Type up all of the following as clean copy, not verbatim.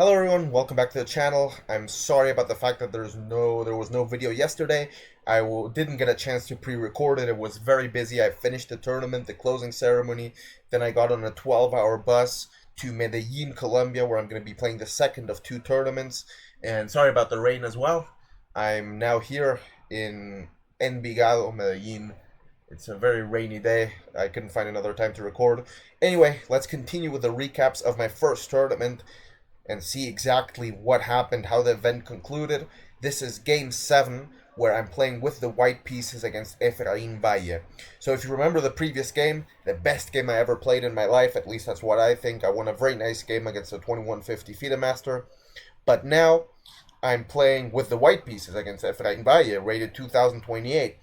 Hello everyone, welcome back to the channel. I'm sorry about the fact that there was no video yesterday. Didn't get a chance to pre-record it. It was very busy. I finished the tournament, the closing ceremony, then I got on a 12-hour bus to Medellin, Colombia, where I'm going to be playing the second of two tournaments. And sorry about the rain as well. I'm now here in Envigado, Medellin. It's a very rainy day. I couldn't find another time to record. Anyway, let's continue with the recaps of my first tournament and see exactly what happened, how the event concluded. This is game 7, where I'm playing with the white pieces against Efrain Valle. So if you remember the previous game, the best game I ever played in my life, at least that's what I think. I won a very nice game against a 2150 FIDE master. But now I'm playing with the white pieces against Efrain Valle, rated 2028.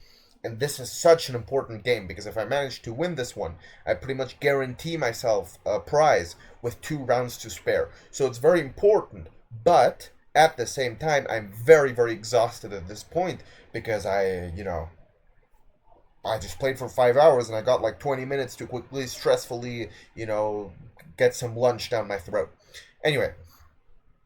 And this is such an important game because if I manage to win this one, I pretty much guarantee myself a prize with 2 rounds to spare. So it's very important, but at the same time, I'm very, very exhausted at this point because I just played for 5 hours and I got like 20 minutes to quickly, stressfully, get some lunch down my throat. Anyway,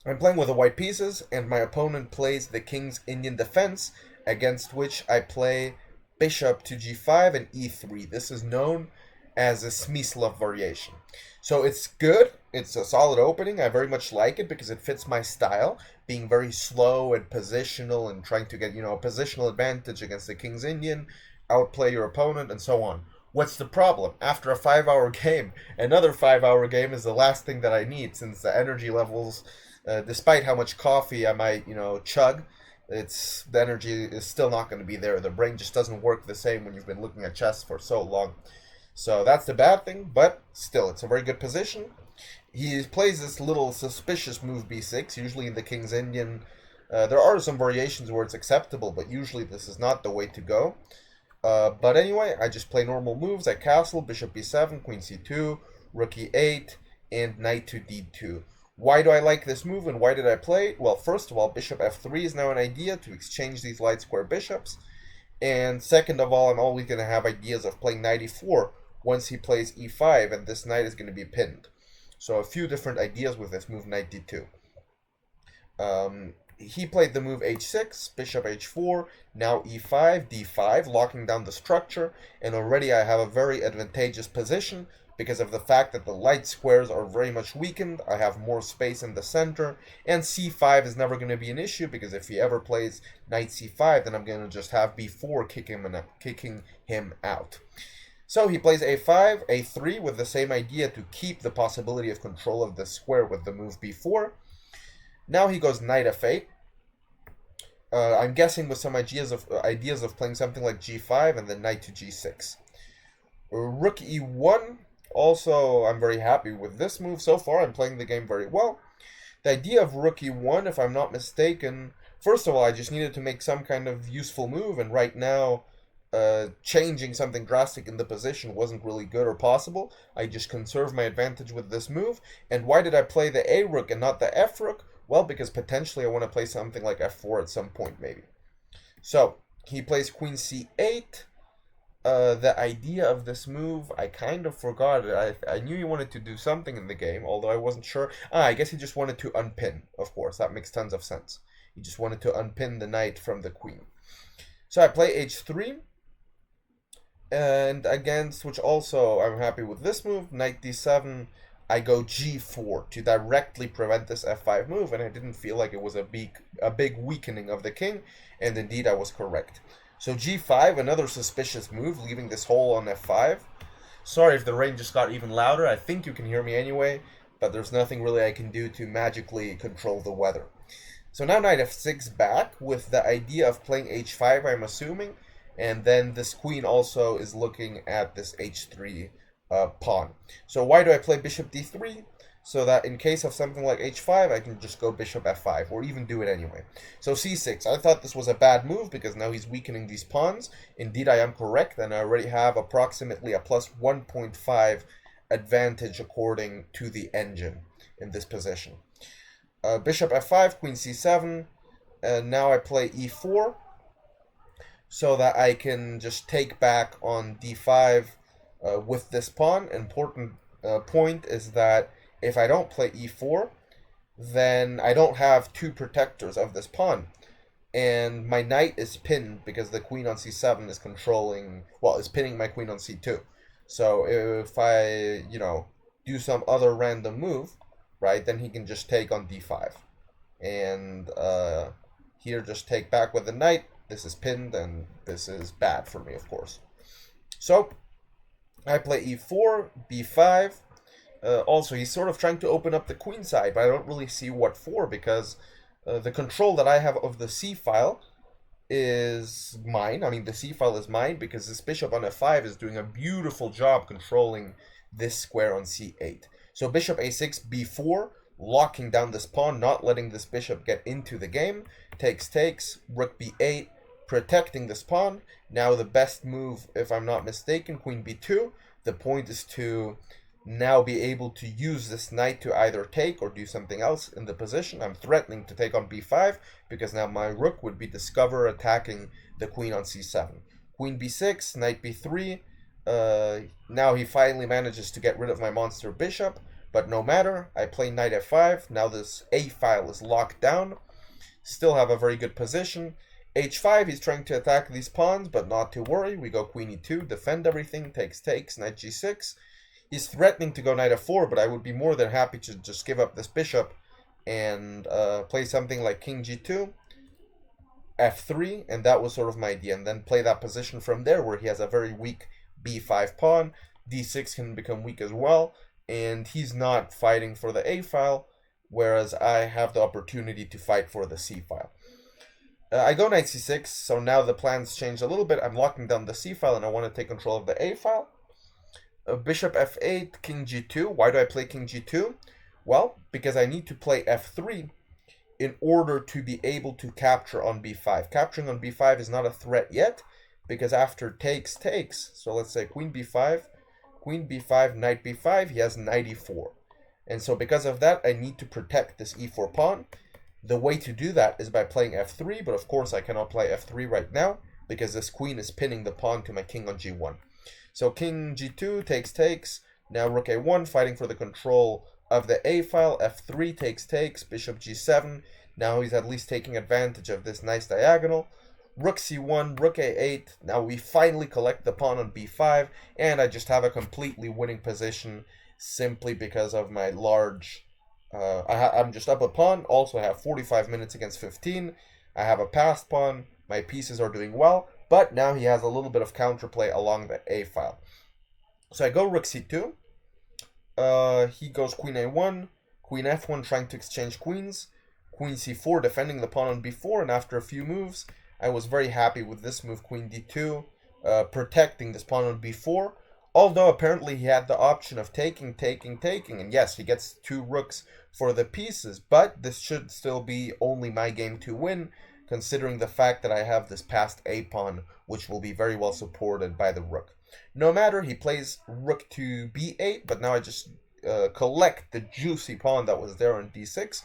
I'm playing with the white pieces and my opponent plays the King's Indian defense, against which I play bishop to g5 and e3. This is known as a Smyslov variation. So it's good. It's a solid opening. I very much like it because it fits my style, being very slow and positional and trying to get, a positional advantage against the King's Indian, outplay your opponent, and so on. What's the problem? After a 5-hour game, another 5-hour game is the last thing that I need, since the energy levels, despite how much coffee I might, chug, the energy is still not going to be there. The brain just doesn't work the same when you've been looking at chess for so long. So that's the bad thing, but still, it's a very good position. He plays this little suspicious move b6, usually in the King's Indian. There are some variations where it's acceptable, but usually this is not the way to go. But anyway, I just play normal moves. I castle, bishop b7, queen c2, rook e8, and knight to d2. Why do I like this move and why did I play it? Well, first of all, bishop f3 is now an idea to exchange these light square bishops. And second of all, I'm always going to have ideas of playing knight e4 once he plays e5, and this knight is going to be pinned. So a few different ideas with this move, knight d2. He played the move h6, bishop h4, now e5, d5, locking down the structure, and already I have a very advantageous position because of the fact that the light squares are very much weakened. I have more space in the center, and c5 is never going to be an issue because if he ever plays knight c5, then I'm going to just have b4 kicking him out. So he plays a5, a3 with the same idea to keep the possibility of control of the square with the move b4. Now he goes knight f8. I'm guessing with some ideas of playing something like g5 and then knight to g6. Rook e1. Also, I'm very happy with this move. So far, I'm playing the game very well. The idea of rook e1, if I'm not mistaken, first of all, I just needed to make some kind of useful move, and right now, changing something drastic in the position wasn't really good or possible. I just conserved my advantage with this move. And why did I play the a rook and not the f rook? Well, because potentially I want to play something like f4 at some point, maybe. So, he plays queen c8. The idea of this move, I kind of forgot it. I knew he wanted to do something in the game, although I wasn't sure. I guess he just wanted to unpin, of course. That makes tons of sense. He just wanted to unpin the knight from the queen. So I play h3. And against which also I'm happy with this move, knight d7, I go g4 to directly prevent this f5 move, and I didn't feel like it was a big weakening of the king, and indeed I was correct. So g5, another suspicious move, leaving this hole on f5. Sorry if the rain just got even louder. I think you can hear me anyway, but there's nothing really I can do to magically control the weather. So now knight f6 back with the idea of playing h5, I'm assuming, and then this queen also is looking at this h3 pawn. So why do I play bishop d3? So that in case of something like h5, I can just go bishop f5, or even do it anyway. So c6, I thought this was a bad move because now he's weakening these pawns. Indeed, I am correct, and I already have approximately a plus 1.5 advantage according to the engine in this position. Bishop f5, queen c7, and now I play e4, so that I can just take back on d5 with this pawn. Important point is that if I don't play e4, then I don't have two protectors of this pawn. And my knight is pinned because the queen on c7 is controlling, well, is pinning my queen on c2. So if I, do some other random move, right, then he can just take on d5. And here just take back with the knight. This is pinned, and this is bad for me, of course. So I play e4, b5. Also, he's sort of trying to open up the queen side, but I don't really see what for, because the control that I have of the c file is mine. I mean, the c file is mine because this bishop on f5 is doing a beautiful job controlling this square on c8. So bishop a6, b4, locking down this pawn, not letting this bishop get into the game. Takes, rook b8, protecting this pawn. Now the best move, if I'm not mistaken, queen b2. The point is to now be able to use this knight to either take or do something else in the position. I'm threatening to take on b5 because now my rook would be discovered attacking the queen on c7. Queen b6, knight b3. Now he finally manages to get rid of my monster bishop, but no matter. I play knight f5. Now this a file is locked down. Still have a very good position. h5, he's trying to attack these pawns, but not to worry. We go queen e2, defend everything, takes, knight g6. He's threatening to go knight f4, but I would be more than happy to just give up this bishop and play something like king g2, f3, and that was sort of my idea. And then play that position from there where he has a very weak b5 pawn. d6 can become weak as well, and he's not fighting for the a file, whereas I have the opportunity to fight for the c file. I go knight c6, so now the plans change a little bit. I'm locking down the c file, and I want to take control of the a file. Bishop f8, king g2. Why do I play king g2? Well, because I need to play f3 in order to be able to capture on b5. Capturing on b5 is not a threat yet, because after takes, so let's say queen b5, knight b5, he has knight e4. And so because of that, I need to protect this e4 pawn. The way to do that is by playing f3, but of course I cannot play f3 right now, because this queen is pinning the pawn to my king on g1. So king g2, takes. Now rook a1, fighting for the control of the a file. f3, takes. Bishop g7. Now he's at least taking advantage of this nice diagonal. Rook c1, rook a8. Now we finally collect the pawn on b5, and I just have a completely winning position simply because of my large... I'm just up a pawn. Also, I have 45 minutes against 15. I have a passed pawn. My pieces are doing well. But now he has a little bit of counterplay along the a file. So I go rook c2. He goes queen a1, queen f1, trying to exchange queens. Queen c4, defending the pawn on b4. And after a few moves, I was very happy with this move, queen d2, protecting this pawn on b4. Although apparently he had the option of taking. And yes, he gets two rooks for the pieces. But this should still be only my game to win, considering the fact that I have this passed a pawn, which will be very well supported by the rook. No matter, he plays rook to b8, but now I just collect the juicy pawn that was there on d6.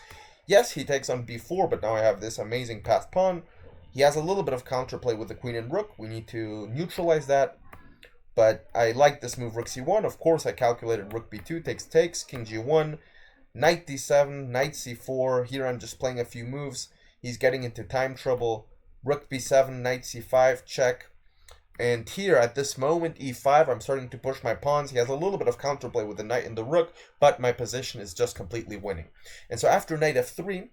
Yes, he takes on b4, but now I have this amazing passed pawn. He has a little bit of counterplay with the queen and rook. We need to neutralize that. But I like this move, rook c1. Of course, I calculated rook b2, takes, king g1, knight d7, knight c4. Here I'm just playing a few moves. He's getting into time trouble. Rook b7, knight c5, check. And here, at this moment, e5, I'm starting to push my pawns. He has a little bit of counterplay with the knight and the rook, but my position is just completely winning. And so after knight f3,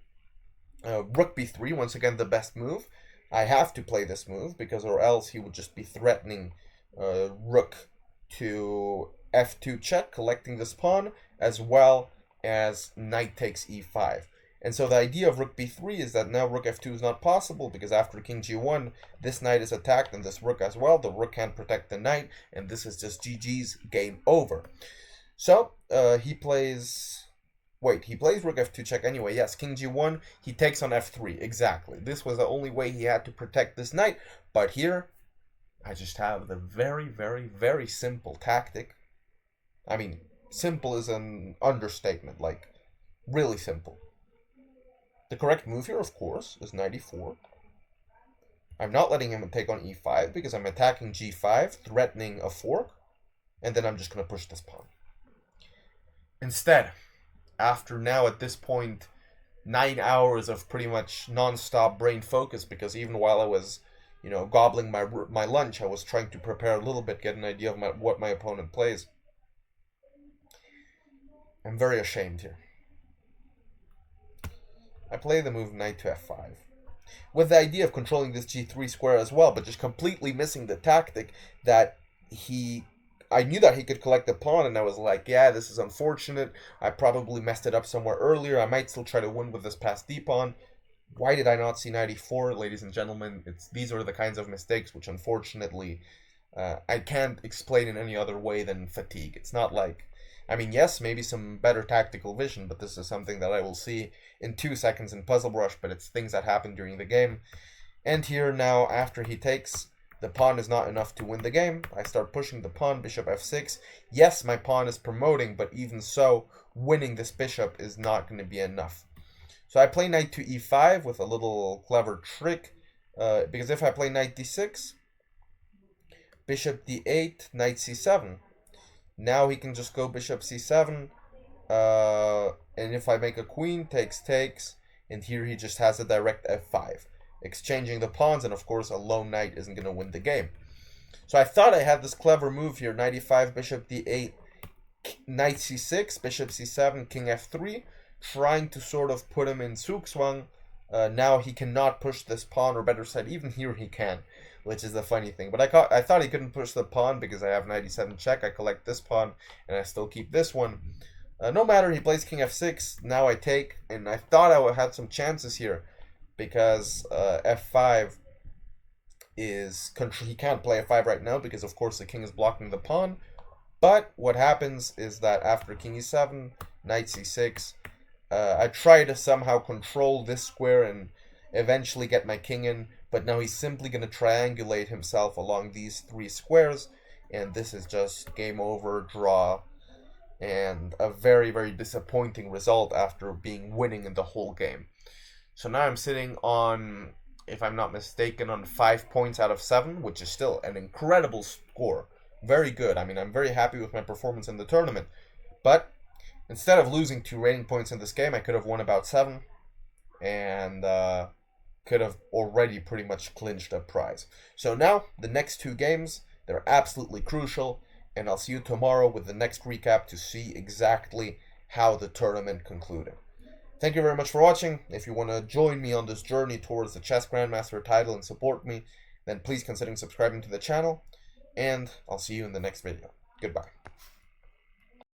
rook b3, once again, the best move. I have to play this move, because or else he would just be threatening rook to f2 check, collecting this pawn, as well as knight takes e5. And so the idea of rook b3 is that now rook f2 is not possible, because after king g1, this knight is attacked and this rook as well. The rook can't protect the knight, and this is just GG's, game over. So he plays... Wait, he plays rook f2 check anyway. Yes, king g1, he takes on f3. Exactly. This was the only way he had to protect this knight. But here, I just have the very, very, very simple tactic. I mean, simple is an understatement. Like, really simple. The correct move here, of course, is knight e4. I'm not letting him take on e5 because I'm attacking g5, threatening a fork. And then I'm just going to push this pawn. Instead, after now at this point 9 hours of pretty much non-stop brain focus, because even while I was, gobbling my lunch, I was trying to prepare a little bit, get an idea of what my opponent plays. I'm very ashamed here. I play the move knight to f5, with the idea of controlling this g3 square as well, but just completely missing the tactic that I knew that he could collect the pawn, and I was like, yeah, this is unfortunate. I probably messed it up somewhere earlier. I might still try to win with this passed d pawn. Why did I not see knight e4, ladies and gentlemen? These are the kinds of mistakes which, unfortunately, I can't explain in any other way than fatigue. It's not like, I mean, yes, maybe some better tactical vision, but this is something that I will see in 2 seconds in Puzzle Brush, but it's things that happen during the game. And here now, after he takes, the pawn is not enough to win the game. I start pushing the pawn, bishop f6. Yes, my pawn is promoting, but even so, winning this bishop is not going to be enough. So I play knight to e5 with a little clever trick, because if I play knight d6, bishop d8, knight c7, now he can just go bishop c7, and if I make a queen, takes, and here he just has a direct f5, exchanging the pawns, and of course a lone knight isn't going to win the game. So I thought I had this clever move here, knight e5, bishop d8, knight c6, bishop c7, king f3, trying to sort of put him in zugzwang. Now he cannot push this pawn, or better said, even here he can, which is the funny thing. But I thought he couldn't push the pawn because I have knight e7 check. I collect this pawn, and I still keep this one. No matter, he plays king f6. Now I take, and I thought I would have had some chances here because f5 is he can't play f5 right now because of course the king is blocking the pawn. But what happens is that after king e7, knight c6, I try to somehow control this square and eventually get my king in, but now he's simply going to triangulate himself along these 3 squares, and this is just game over, draw, and a very, very disappointing result after winning in the whole game. So now I'm sitting on, if I'm not mistaken, on 5 points out of 7, which is still an incredible score. Very good. I mean, I'm very happy with my performance in the tournament, but instead of losing 2 rating points in this game, I could have won about 7, and could have already pretty much clinched a prize. So now, the next 2 games, they're absolutely crucial, and I'll see you tomorrow with the next recap to see exactly how the tournament concluded. Thank you very much for watching. If you want to join me on this journey towards the Chess Grandmaster title and support me, then please consider subscribing to the channel, and I'll see you in the next video. Goodbye.